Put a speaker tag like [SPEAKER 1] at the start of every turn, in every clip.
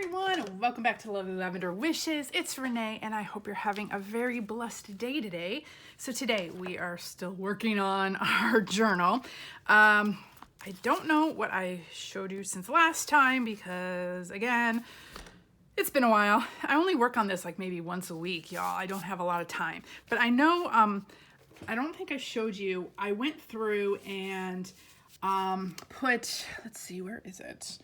[SPEAKER 1] everyone, and welcome back to Lovely Lavender Wishes. It's Renee, and I hope you're having a very blessed day today. So today we are still working on our journal. I don't know what I showed you since last time because, again, it's been a while. I only work on this like maybe once a week, y'all. I don't have a lot of time. But I know, I don't think I showed you, I went through and put, let's see, where is it?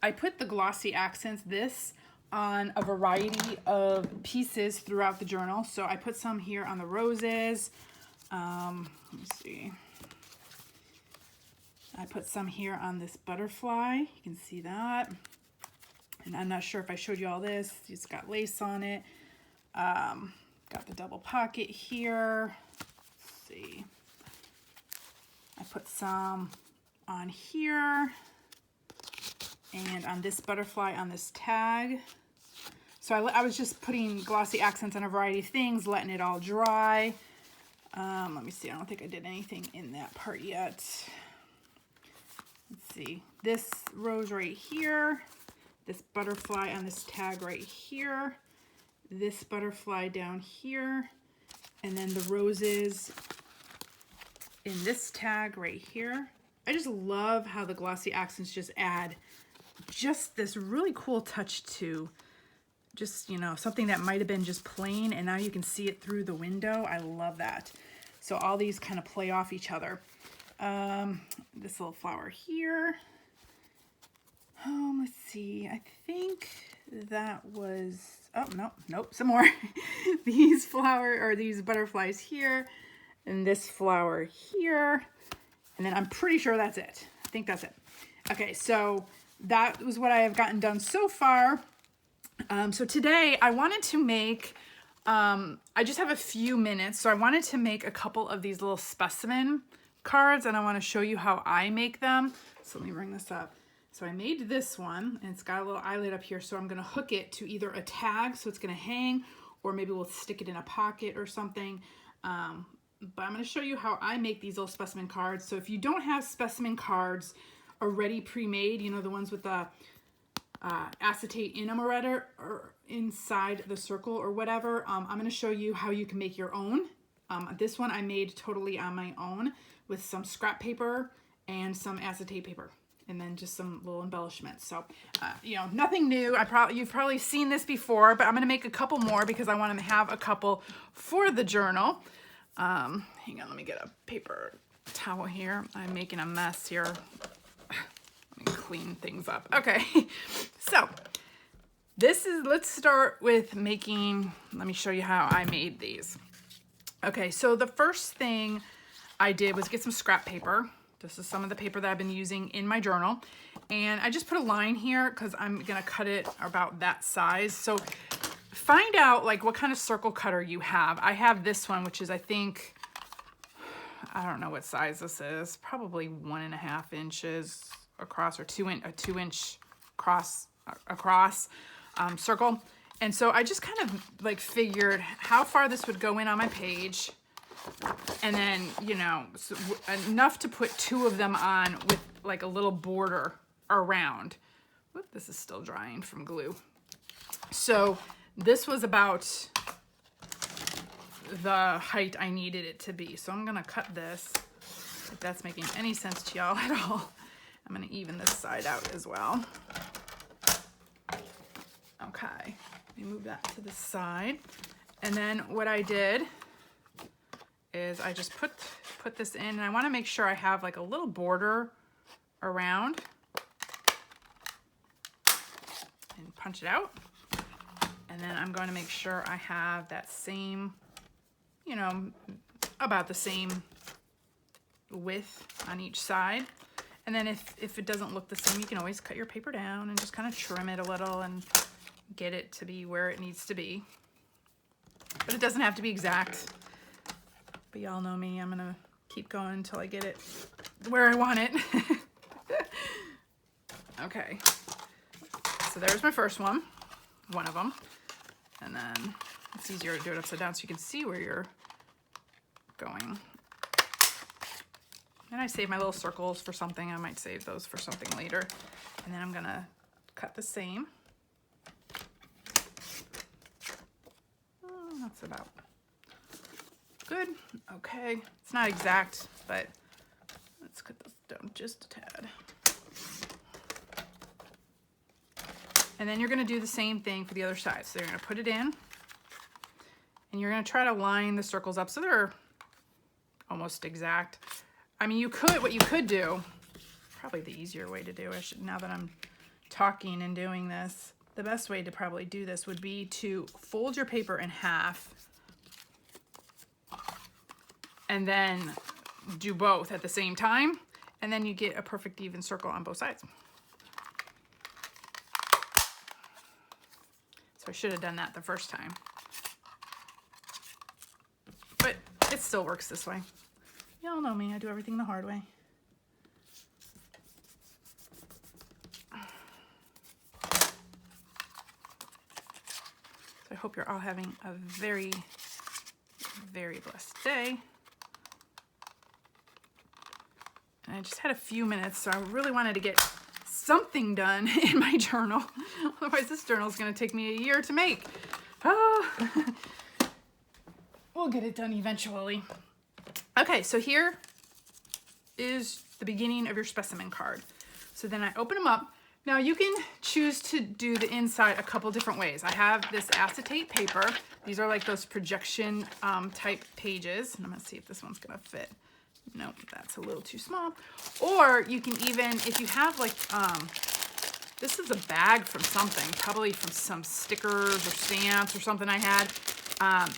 [SPEAKER 1] I put the Glossy Accents, this, on a variety of pieces throughout the journal. So I put some here on the roses. Let me see. I put some here on this butterfly. You can see that. And I'm not sure if I showed you all this. It's got lace on it. Got the double pocket here. Let's see. I put some on here. And on this butterfly on this tag. So I was just putting Glossy Accents on a variety of things, letting it all dry. Let me see, I don't think I did anything in that part yet. Let's see, this rose right here, this butterfly on this tag right here, this butterfly down here, and then the roses in this tag right here. I just love how the Glossy Accents just add just this really cool touch to just, you know, something that might have been just plain and now you can see it through the window. I love that. So all these kind of play off each other. This little flower here. Let's see. I think that was, oh, no, nope, some more. These these butterflies here and this flower here. And then I'm pretty sure that's it. I think that's it. Okay, so that was what I have gotten done so far. So today I wanted to make, I just have a few minutes, so I wanted to make a couple of these little specimen cards and I want to show you how I make them. So let me bring this up. So I made this one and it's got a little eyelet up here, so I'm going to hook it to either a tag so it's going to hang, or maybe we'll stick it in a pocket or something. But I'm going to show you how I make these little specimen cards. So if you don't have specimen cards already pre-made, you know, the ones with the acetate in them already or inside the circle or whatever, I'm going to show you how you can make your own. This one I made totally on my own with some scrap paper and some acetate paper and then just some little embellishments. So, you know, nothing new. You've probably seen this before, but I'm going to make a couple more because I want to have a couple for the journal. Hang on, let me get a paper towel here. I'm making a mess here. Clean things up. Okay, so let's start with making, let me show you how I made these. Okay, so the first thing I did was get some scrap paper. This is some of the paper that I've been using in my journal. And I just put a line here because I'm gonna cut it about that size. So find out like what kind of circle cutter you have. I have this one, which is, I think, I don't know what size this is, probably 1.5 inches across, or a 2 inch cross across circle. And so I just kind of like figured how far this would go in on my page, and then, you know, so enough to put 2 of them on with like a little border around. Whoop, this is still drying from glue. So this was about the height I needed it to be. So I'm gonna cut this, if that's making any sense to y'all at all. I'm going to even this side out as well. Okay, let me move that to the side. And then what I did is I just put this in, and I want to make sure I have like a little border around and punch it out. And then I'm going to make sure I have that same, you know, about the same width on each side. And then if it doesn't look the same, you can always cut your paper down and just kind of trim it a little and get it to be where it needs to be. But it doesn't have to be exact. But y'all know me, I'm gonna keep going until I get it where I want it. Okay, so there's my first one of them. And then it's easier to do it upside down so you can see where you're going. And I save my little circles for something. I might save those for something later. And then I'm gonna cut the same That's about good. Okay, it's not exact, but let's cut this down just a tad. And then you're gonna do the same thing for the other side. So you're gonna put it in, and you're gonna try to line the circles up so they're almost exact. I mean, what you could do, probably the easier way to do it, now that I'm talking and doing this, the best way to probably do this would be to fold your paper in half and then do both at the same time, and then you get a perfect even circle on both sides. So I should have done that the first time, but it still works this way. Y'all know me, I do everything the hard way. So I hope you're all having a very, very blessed day. And I just had a few minutes, so I really wanted to get something done in my journal. Otherwise, this journal is going to take me a year to make. Oh. We'll get it done eventually. Okay, so here is the beginning of your specimen card. So then I open them up. Now you can choose to do the inside a couple different ways. I have this acetate paper. These are like those projection type pages. And I'm gonna see if this one's gonna fit. Nope, that's a little too small. Or you can even, if you have like, this is a bag from something, probably from some stickers or stamps or something I had.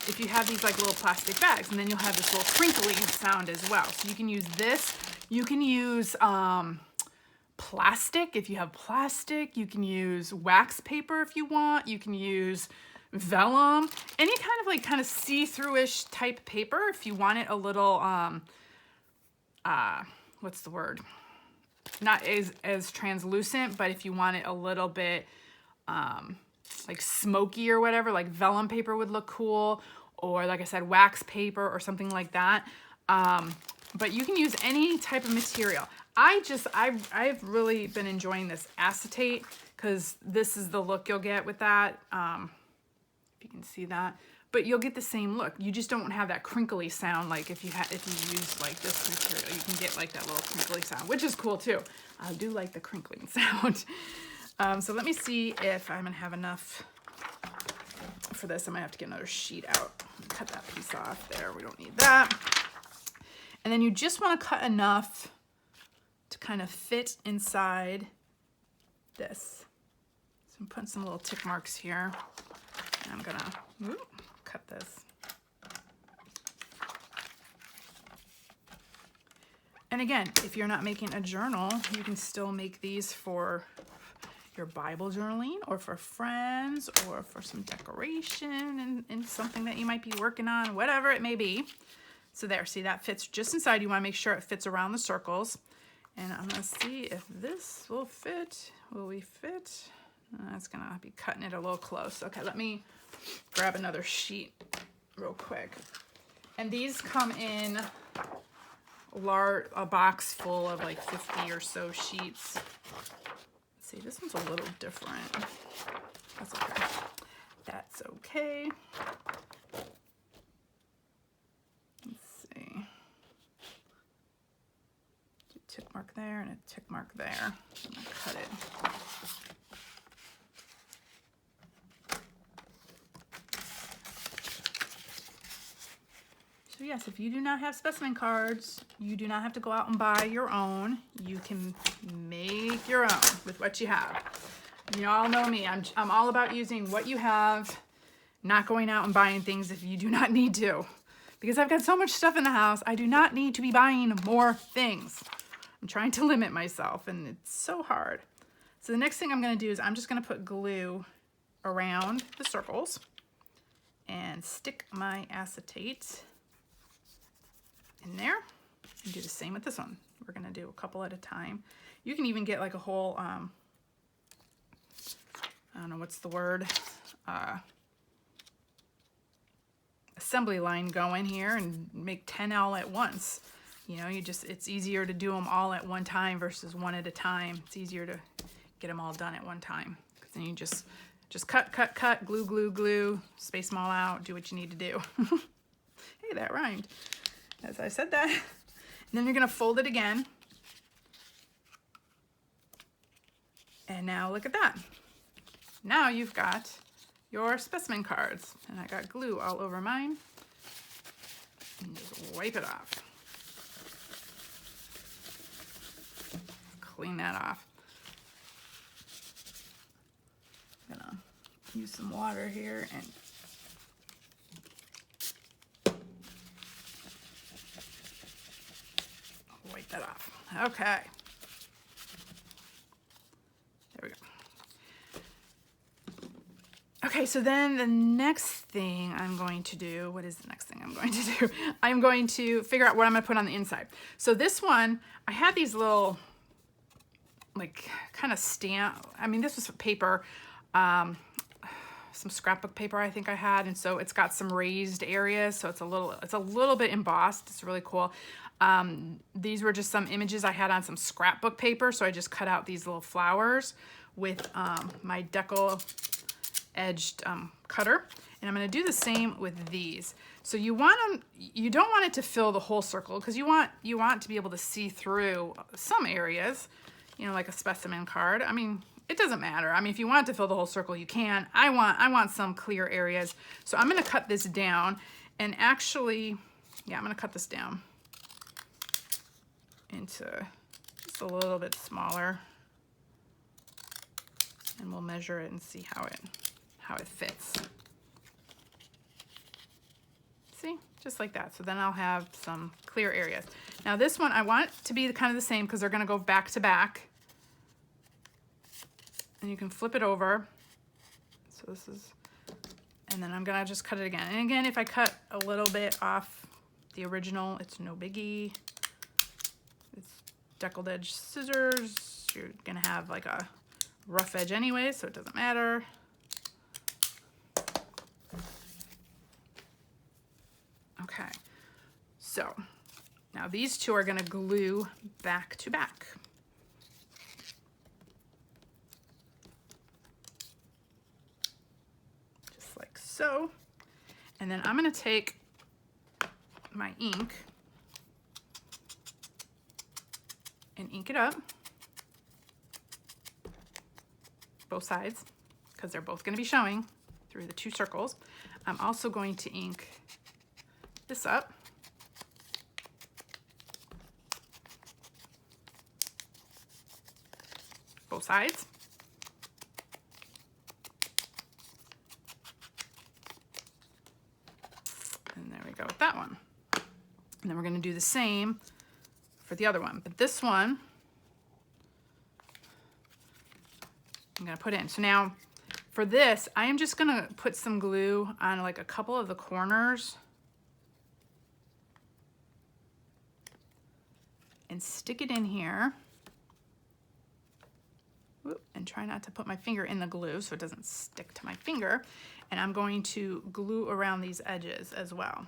[SPEAKER 1] If you have these like little plastic bags, and then you'll have this little crinkling sound as well. So you can use this. You can use plastic if you have plastic. You can use wax paper if you want. You can use vellum. Any kind of see-through-ish type paper if you want it a little, what's the word? Not as translucent, but if you want it a little bit like smoky or whatever, like vellum paper would look cool, or like I said, wax paper or something like that. But you can use any type of material. I've really been enjoying this acetate because this is the look you'll get with that. If you can see that, but you'll get the same look. You just don't have that crinkly sound like if you use like this material. You can get like that little crinkly sound, which is cool too. I do like the crinkling sound. So let me see if I'm gonna have enough for this. I might have to get another sheet out. Cut that piece off there. We don't need that. And then you just want to cut enough to kind of fit inside this. So I'm putting some little tick marks here. And I'm gonna cut this. And again, if you're not making a journal, you can still make these for your Bible journaling, or for friends, or for some decoration and something that you might be working on, whatever it may be. So there, see, that fits just inside. You want to make sure it fits around the circles. And I'm going to see if this will fit. Will we fit? That's going to be cutting it a little close. Okay, let me grab another sheet real quick. And these come in a box full of like 50 or so sheets. See, this one's a little different. That's okay. That's okay. Let's see. Do a tick mark there and a tick mark there. I'm gonna cut it. So yes, if you do not have specimen cards, you do not have to go out and buy your own. You can make your own with what you have. You all know me. I'm all about using what you have, not going out and buying things if you do not need to. Because I've got so much stuff in the house, I do not need to be buying more things. I'm trying to limit myself, and it's so hard. So the next thing I'm going to do is I'm just going to put glue around the circles and stick my acetate in there, and do the same with this one. We're gonna do a couple at a time. You can even get like a whole, I don't know what's the word, assembly line going here and make 10 all at once. You know, it's easier to do them all at one time versus one at a time. It's easier to get them all done at one time, because then you just Just cut, cut, cut, glue, glue, glue, space them all out, do what you need to do. Hey, that rhymed. As I said that. And then you're gonna fold it again. And now look at that. Now you've got your specimen cards. And I got glue all over mine. And just wipe it off. Clean that off. I'm gonna use some water here and wipe that off. Okay. There we go. Okay, so then the next thing I'm going to do, what is the next thing I'm going to do? I'm going to figure out what I'm gonna put on the inside. So this one, I had these little, like, kind of stamp, I mean, this was paper, some scrapbook paper I think I had, and so it's got some raised areas, so it's a little bit embossed. It's really cool. These were just some images I had on some scrapbook paper, so I just cut out these little flowers with my decal edged cutter, and I'm going to do the same with these. So you don't want it to fill the whole circle, because you want to be able to see through some areas, you know, like a specimen card. I mean, it doesn't matter. I mean, if you want it to fill the whole circle, you can. I want some clear areas. So I'm going to cut this down, and actually, yeah, I'm going to cut this down into just a little bit smaller, and we'll measure it and see how it fits. See, just like that. So then I'll have some clear areas. Now this one, I want it to be kind of the same, because they're going to go back to back. And you can flip it over. So this is, and then I'm gonna just cut it again. And again, if I cut a little bit off the original, it's no biggie. It's deckled edge scissors. You're gonna have like a rough edge anyway, so it doesn't matter. Okay, so now these two are gonna glue back to back. So, and then I'm going to take my ink and ink it up, both sides, because they're both going to be showing through the two circles. I'm also going to ink this up. Both sides. And there we go with that one. And then we're going to do the same for the other one. But this one, I'm going to put in. So now for this, I am just going to put some glue on like a couple of the corners and stick it in here. And try not to put my finger in the glue so it doesn't stick to my finger. And I'm going to glue around these edges as well.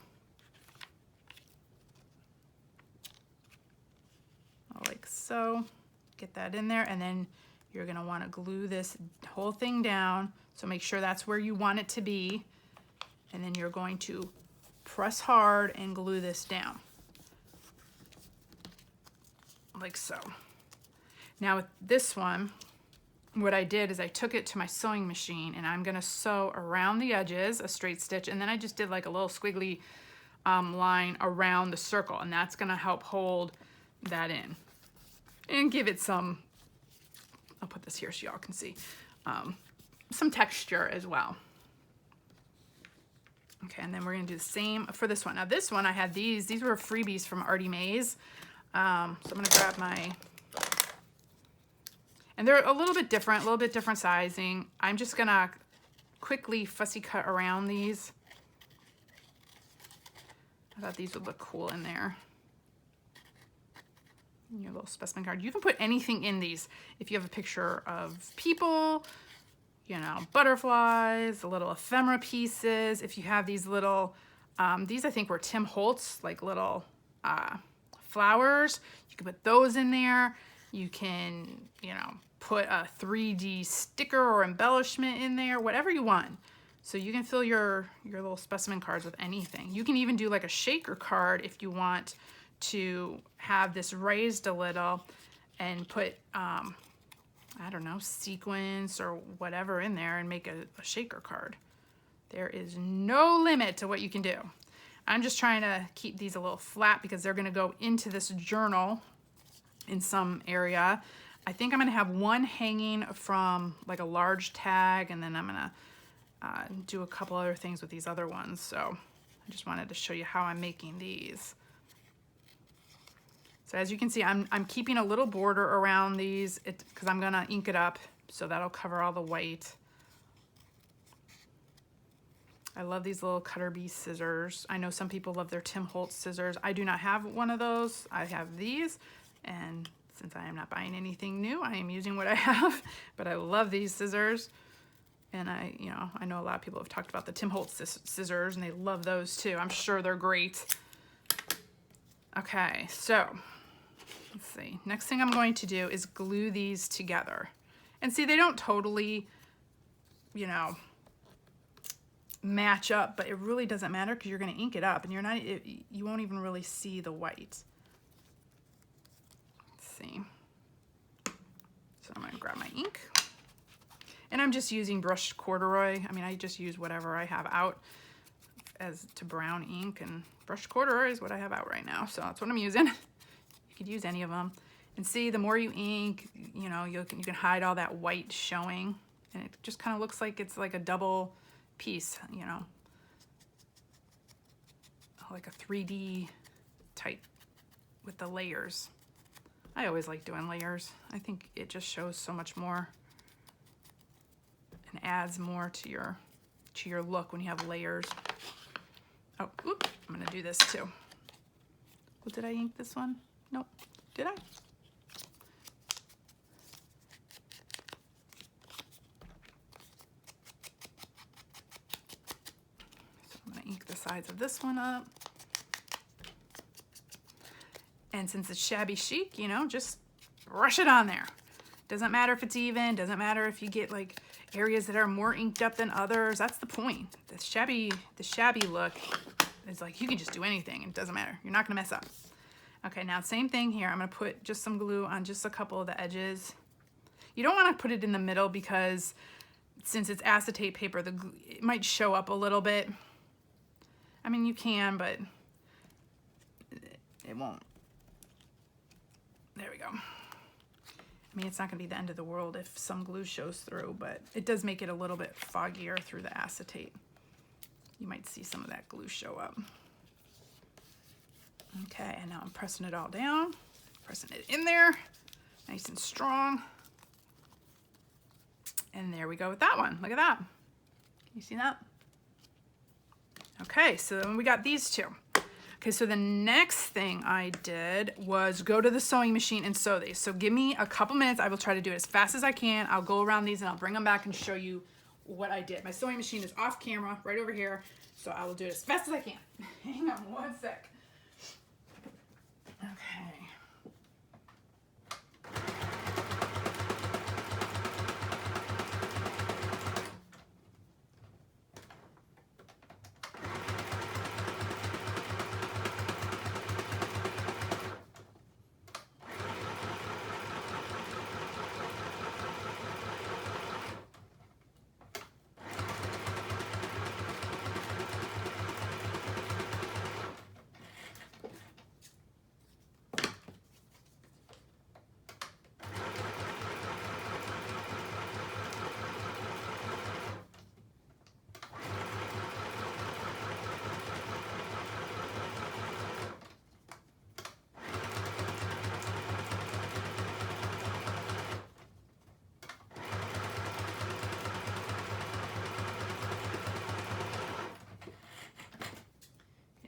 [SPEAKER 1] Like so. Get that in there, and then you're gonna wanna glue this whole thing down. So make sure that's where you want it to be. And then you're going to press hard and glue this down. Like so. Now with this one, what I did is I took it to my sewing machine, and I'm gonna sew around the edges, a straight stitch, and then I just did like a little squiggly line around the circle, and that's gonna help hold that in and give it some, I'll put this here so y'all can see, some texture as well. Okay, and then we're gonna do the same for this one. Now this one, I had these were freebies from Artie Mays. So I'm gonna grab my, and they're a little bit different sizing. I'm just gonna quickly fussy cut around these. I thought these would look cool in there. Your little specimen card. You can put anything in these. If you have a picture of people, you know, butterflies, the little ephemera pieces. If you have these little, these I think were Tim Holtz, like little flowers, you can put those in there. You can, you know, put a 3D sticker or embellishment in there, whatever you want. So you can fill your little specimen cards with anything. You can even do like a shaker card if you want to have this raised a little and put, I don't know, sequins or whatever in there and make a shaker card. There is no limit to what you can do. I'm just trying to keep these a little flat because they're gonna go into this journal in some area. I think I'm gonna have one hanging from like a large tag, and then I'm gonna do a couple other things with these other ones. So I just wanted to show you how I'm making these. So as you can see, I'm keeping a little border around these because I'm gonna ink it up, so that'll cover all the white. I love these little cutter bee scissors. I know some people love their Tim Holtz scissors. I do not have one of those. I have these, and since I am not buying anything new, I am using what I have, but I love these scissors. And I know a lot of people have talked about the Tim Holtz scissors, and they love those too. I'm sure they're great. Okay, so let's see. Next thing I'm going to do is glue these together. And see, they don't totally, match up, but it really doesn't matter because you're going to ink it up, and you won't even really see the white. Let's see. So I'm going to grab my ink. And I'm just using brushed corduroy. I mean, I just use whatever I have out as to brown ink, and brushed corduroy is what I have out right now. So that's what I'm using. You could use any of them. And see, the more you ink, you can hide all that white showing, and it just kind of looks like it's like a double piece, like a 3D type with the layers. I always like doing layers. I think it just shows so much more and adds more to your look when you have layers. Oh, oops, I'm gonna do this too. Well, did I ink this one? Nope. Did I? So I'm gonna ink the sides of this one up. And since it's shabby chic, just brush it on there. Doesn't matter if it's even, doesn't matter if you get like areas that are more inked up than others. That's the point. The shabby look is like you can just do anything and it doesn't matter. You're not gonna mess up. Okay, now same thing here. I'm gonna put just some glue on just a couple of the edges. You don't wanna put it in the middle because since it's acetate paper, the glue, it might show up a little bit. I mean, you can, but it won't. There we go. I mean, it's not gonna be the end of the world if some glue shows through, but it does make it a little bit foggier through the acetate. You might see some of that glue show up. Okay, and now I'm pressing it all down, pressing it in there, nice and strong. And there we go with that one. Look at that. Can you see that? Okay, so then we got these two. Okay, so the next thing I did was go to the sewing machine and sew these. So give me a couple minutes. I will try to do it as fast as I can. I'll go around these and I'll bring them back and show you what I did. My sewing machine is off camera right over here, so I will do it as fast as I can. Hang on one sec. Okay.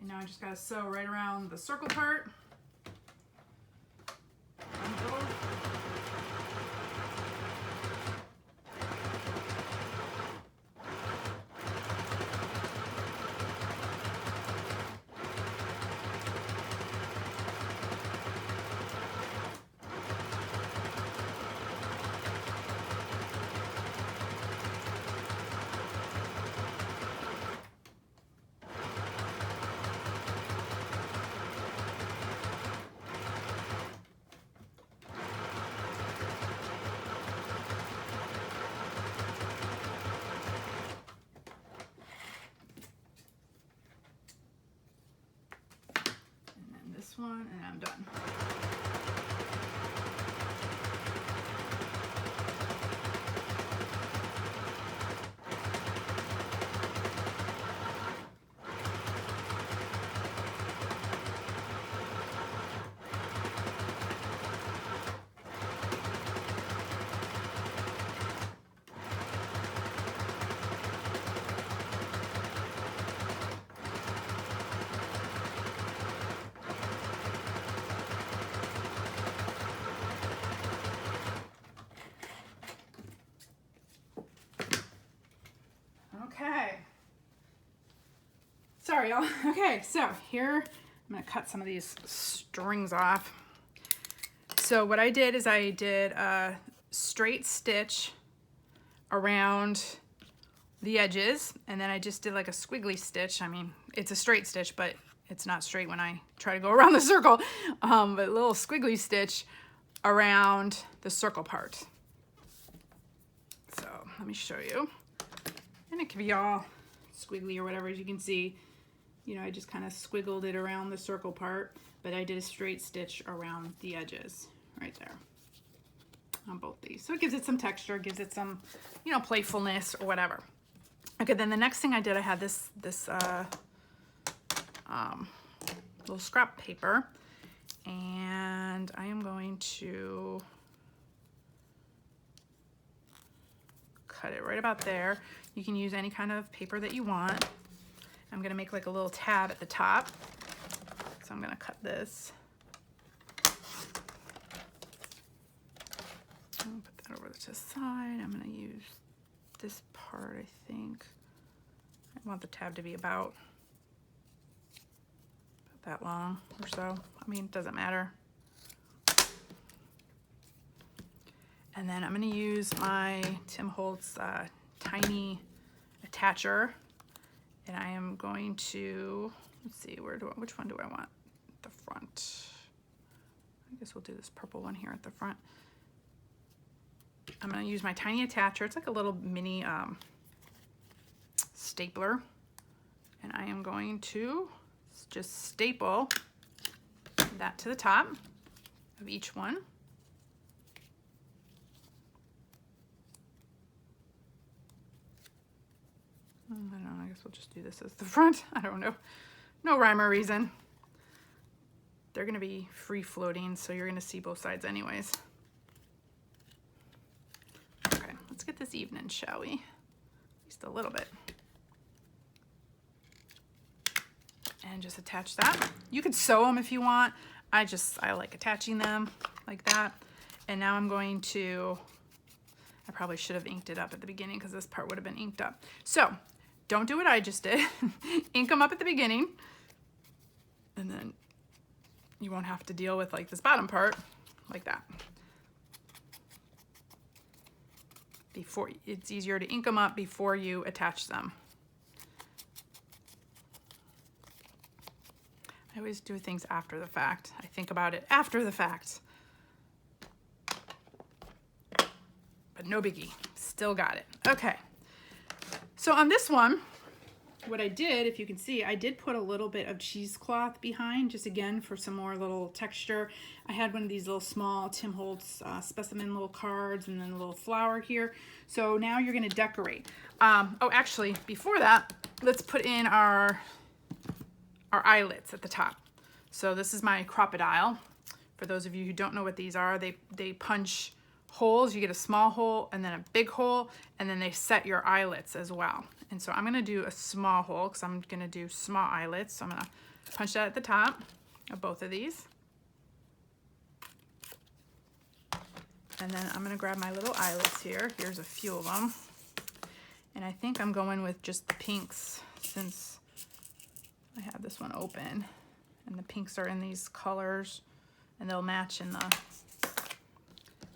[SPEAKER 1] Now I just gotta sew right around the circle part. this one, and I'm done. Okay. Sorry, y'all. Okay, so here, I'm gonna cut some of these strings off. So what I did is I did a straight stitch around the edges, and then I just did like a squiggly stitch. I mean, it's a straight stitch, but it's not straight when I try to go around the circle. But a little squiggly stitch around the circle part. So let me show you. And it can be all squiggly or whatever, as you can see. You know, I just kind of squiggled it around the circle part, but I did a straight stitch around the edges right there on both these. So it gives it some texture, gives it some, you know, playfulness or whatever. Okay, then the next thing I did, I had this little scrap paper, and I am going to cut it right about there. You can use any kind of paper that you want. I'm gonna make like a little tab at the top. So I'm gonna cut this. I'll put that over to the side. I'm gonna use this part, I think. I want the tab to be about that long or so. I mean, it doesn't matter. And then I'm gonna use my Tim Holtz tiny attacher, and I am going to, let's see, which one do I want? The front. I guess we'll do this purple one here at the front. I'm gonna use my tiny attacher. It's like a little mini stapler, and I am going to just staple that to the top of each one. I don't know, I guess we'll just do this as the front. I don't know. No rhyme or reason. They're gonna be free floating, so you're gonna see both sides anyways. Okay, let's get this evening, shall we? Just a little bit. And just attach that. You could sew them if you want. I like attaching them like that. And now I'm going to, I probably should have inked it up at the beginning because this part would have been inked up. So don't do what I just did. Ink them up at the beginning, and then you won't have to deal with like this bottom part like that. It's easier to ink them up before you attach them. I always do things after the fact. I think about it after the fact. But no biggie, still got it. Okay, so on this one, what I did, if you can see, I did put a little bit of cheesecloth behind, just again for some more little texture. I had one of these little small Tim Holtz Specimen little cards, and then a little flower here. So now you're gonna decorate. Oh, actually, before that, let's put in our eyelets at the top. So this is my crocodile. For those of you who don't know what these are, they punch holes. You get a small hole and then a big hole, and then they set your eyelets as well. And so I'm gonna do a small hole because I'm gonna do small eyelets. So I'm gonna punch that at the top of both of these. And then I'm gonna grab my little eyelets here. Here's a few of them. And I think I'm going with just the pinks since I have this one open. And the pinks are in these colors, and they'll match in the,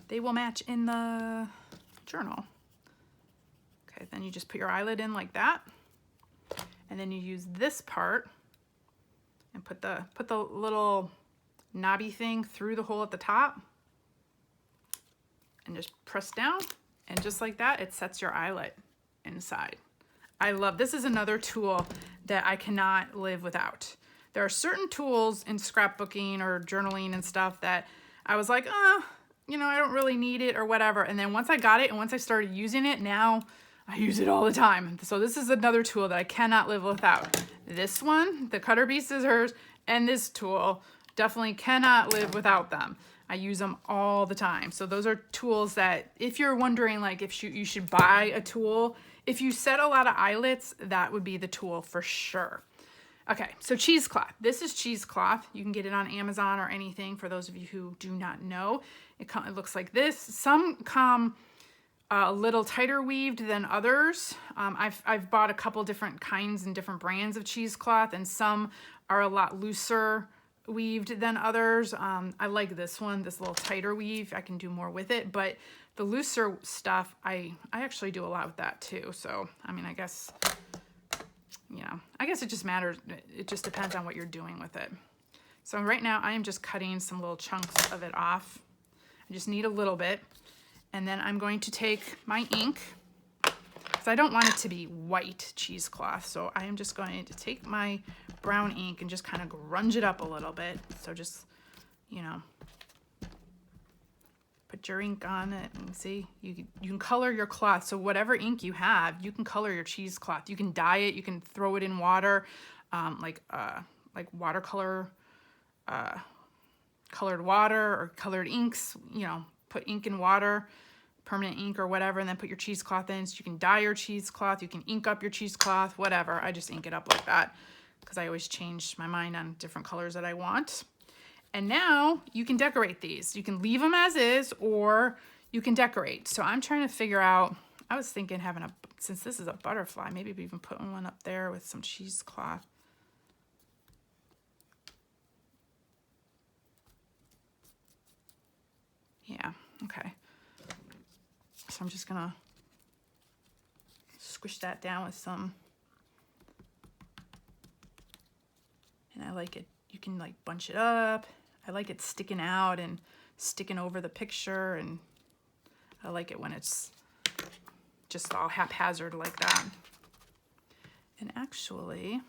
[SPEAKER 1] they will match in the journal. Okay, then you just put your eyelid in like that, and then you use this part and put the little knobby thing through the hole at the top, and just press down, and just like that, it sets your eyelet inside. I love, this is another tool that I cannot live without. There are certain tools in scrapbooking or journaling and stuff that I was like, you know, I don't really need it or whatever. And then once I got it and once I started using it, now I use it all the time. So this is another tool that I cannot live without. This one, the Cutter Bee scissors, and this tool, definitely cannot live without them. I use them all the time. So those are tools that, if you're wondering like if you should buy a tool, if you set a lot of eyelets, that would be the tool for sure. Okay, so cheesecloth. This is cheesecloth. You can get it on Amazon or anything for those of you who do not know. It looks like this. Some come a little tighter weaved than others. I've bought a couple different kinds and different brands of cheesecloth, and some are a lot looser weaved than others. I like this one, this little tighter weave. I can do more with it, but the looser stuff, I actually do a lot with that too. So, I mean, I guess, you know, I guess it just matters. It just depends on what you're doing with it. So right now I am just cutting some little chunks of it off. I just need a little bit. And then I'm going to take my ink, because I don't want it to be white cheesecloth. So I am just going to take my brown ink and just kind of grunge it up a little bit. So just, you know, put your ink on it and see, you can color your cloth. So whatever ink you have, you can color your cheesecloth. You can dye it, you can throw it in water, like watercolor, colored water or colored inks, you know, put ink in water, permanent ink or whatever, and then put your cheesecloth in. So you can dye your cheesecloth, you can ink up your cheesecloth, whatever. I just ink it up like that because I always change my mind on different colors that I want. And now you can decorate these. You can leave them as is, or you can decorate. So I'm trying to figure out, I was thinking having since this is a butterfly, maybe even putting one up there with some cheesecloth. Yeah, okay. So I'm just gonna squish that down with some, and I like it, you can like bunch it up. I like it sticking out and sticking over the picture, and I like it when it's just all haphazard like that. And actually,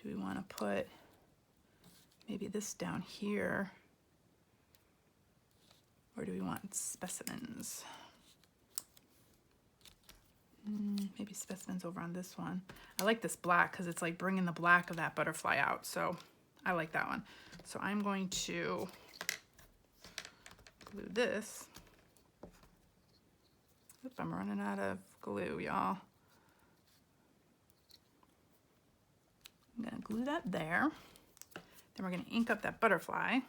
[SPEAKER 1] do we want to put maybe this down here? Or do we want specimens? Maybe specimens over on this one. I like this black because it's like bringing the black of that butterfly out. So I like that one. So I'm going to glue this. Oop, I'm running out of glue, y'all. I'm gonna glue that there. Then we're gonna ink up that butterfly.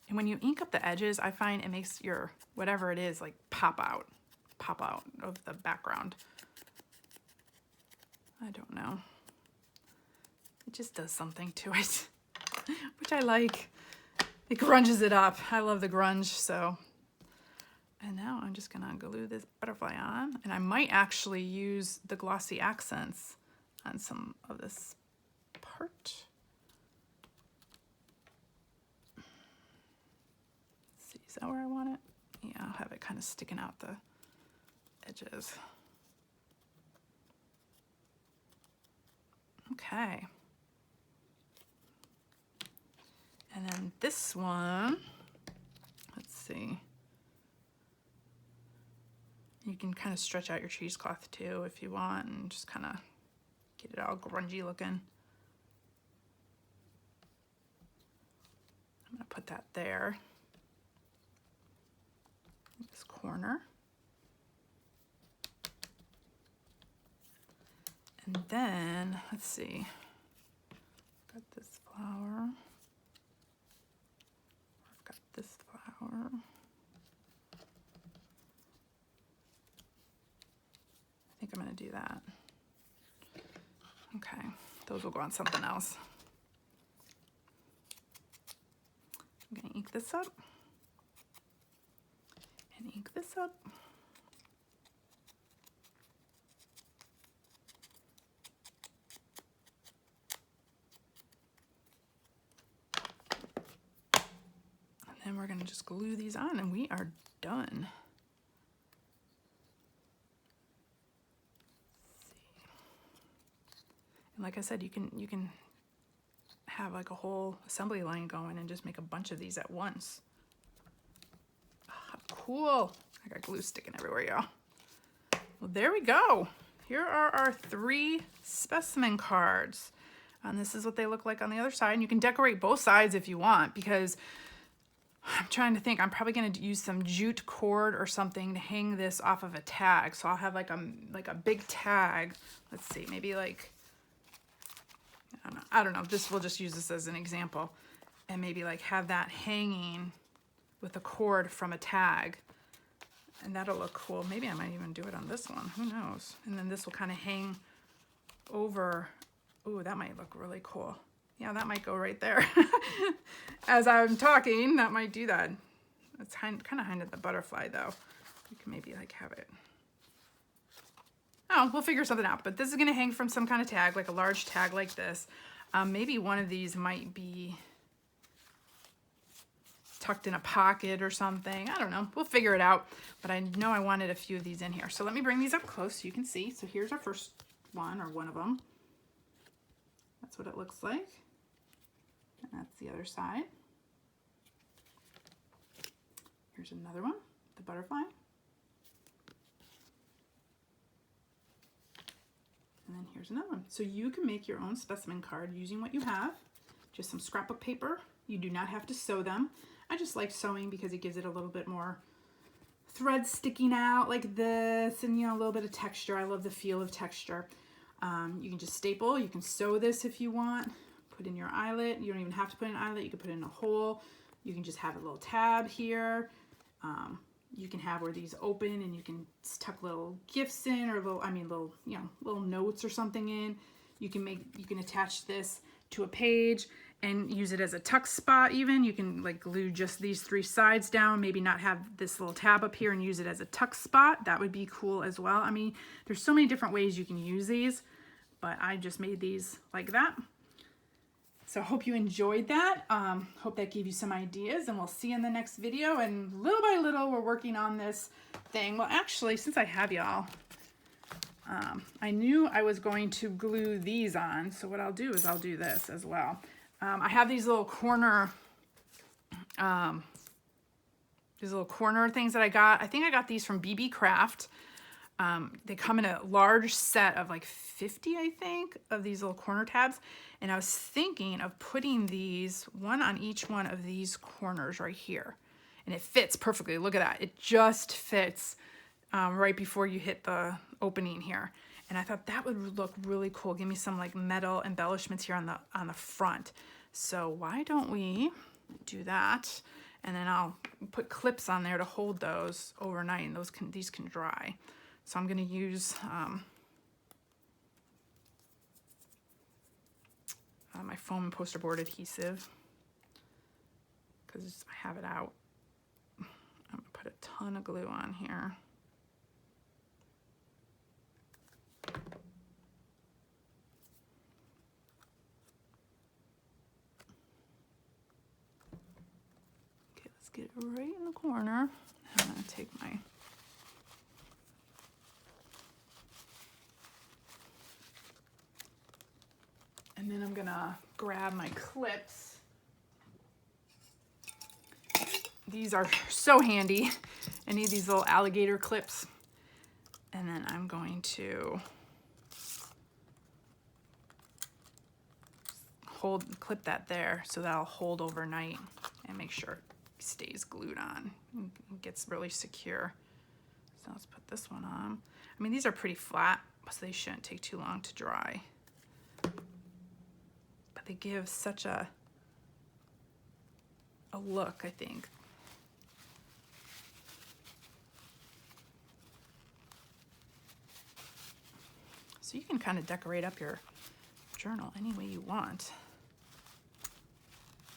[SPEAKER 1] And when you ink up the edges, I find it makes your, whatever it is, like pop out of the background. I don't know. It just does something to it, which I like. It grunges it up. I love the grunge, so. And now I'm just gonna glue this butterfly on, and I might actually use the Glossy Accents on some of this part. Is that where I want it? Yeah, I'll have it kind of sticking out the edges. Okay. And then this one, let's see. You can kind of stretch out your cheesecloth too if you want, and just kind of get it all grungy looking. I'm gonna put that there. This corner. And then, let's see, got this flower. I've got this flower. I think I'm gonna do that. Okay, those will go on something else. I'm gonna ink this up. And ink this up. And then we're gonna just glue these on and we are done. And like I said, you can have like a whole assembly line going and just make a bunch of these at once. Oh, cool. I got glue sticking everywhere, y'all. Well, there we go. Here are our 3 specimen cards. And this is what they look like on the other side. And you can decorate both sides if you want, because I'm trying to think, I'm probably going to use some jute cord or something to hang this off of a tag. So I'll have like a big tag. Let's see, maybe like, I don't know. We'll just use this as an example, and maybe like have that hanging with a cord from a tag, and that'll look cool. Maybe I might even do it on this one. Who knows? And then this will kind of hang over. Ooh, that might look really cool. Yeah, that might go right there. As I'm talking, that might do that. It's kind of hinted the butterfly though. You can maybe like have it. Oh, we'll figure something out. But this is gonna hang from some kind of tag, like a large tag like this. Maybe one of these might be tucked in a pocket or something. I don't know. We'll figure it out. But I know I wanted a few of these in here. So let me bring these up close so you can see. So here's our first one, or one of them. That's what it looks like. And that's the other side. Here's another one, the butterfly. And then here's another one. So you can make your own specimen card using what you have. Just some scrapbook paper. You do not have to sew them. I just like sewing because it gives it a little bit more thread sticking out like this, and a little bit of texture. I love the feel of texture. You can just staple. You can sew this if you want. Put in your eyelet. You don't even have to put in an eyelet. You can put it in a hole. You can just have a little tab here. You can have where these open, and you can tuck little gifts in, or little notes or something in. You can attach this to a page and use it as a tuck spot even. You can like glue just these 3 sides down, maybe not have this little tab up here, and use it as a tuck spot. That would be cool as well. I mean, there's so many different ways you can use these, but I just made these like that. So I hope you enjoyed that. Hope that gave you some ideas, and we'll see you in the next video. And little by little, we're working on this thing. Well, actually, since I have y'all, I knew I was going to glue these on. So what I'll do is I'll do this as well. I have these little corner, things that I got. I think I got these from BB Craft. They come in a large set of like 50, I think, of these little corner tabs. And I was thinking of putting these, one on each one of these corners right here. And it fits perfectly. Look at that. It just fits right before you hit the opening here. And I thought that would look really cool. Give me some like metal embellishments here on the front. So why don't we do that? And then I'll put clips on there to hold those overnight, and these can dry. So I'm going to use my foam and poster board adhesive, because I have it out. I'm going to put a ton of glue on here. Okay, let's get it right in the corner. I'm going to take my and then I'm gonna grab my clips. These are so handy. I need these little alligator clips. And then I'm going to clip that there so that'll hold overnight and make sure it stays glued on and gets really secure. So let's put this one on. I mean, these are pretty flat, so they shouldn't take too long to dry. But they give such a look, I think. So you can kind of decorate up your journal any way you want.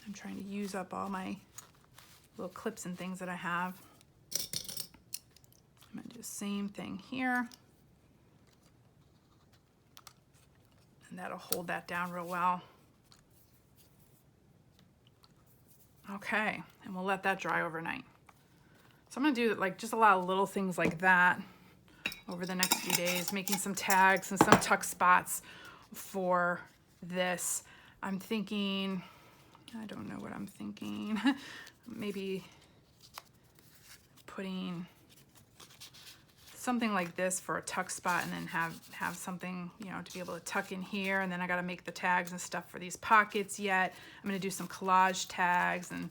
[SPEAKER 1] I'm trying to use up all my little clips and things that I have. I'm gonna do the same thing here. And that'll hold that down real well. Okay, and we'll let that dry overnight. So I'm gonna do like just a lot of little things like that over the next few days, making some tags and some tuck spots for this. I'm thinking, I don't know what I'm thinking. Maybe putting something like this for a tuck spot, and then have something, you know, to be able to tuck in here. And then I got to make the tags and stuff for these pockets yet. I'm going to do some collage tags and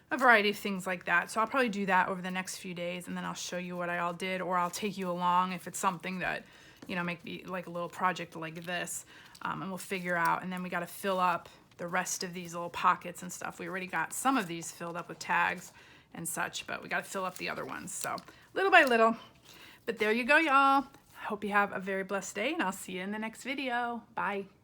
[SPEAKER 1] a variety of things like that. So I'll probably do that over the next few days, and then I'll show you what I all did, or I'll take you along if it's something that, you know, make me like a little project like this, and we'll figure out. And then we got to fill up the rest of these little pockets and stuff. We already got some of these filled up with tags and such, but we got to fill up the other ones. So little by little. But there you go, y'all. Hope you have a very blessed day, and I'll see you in the next video. Bye.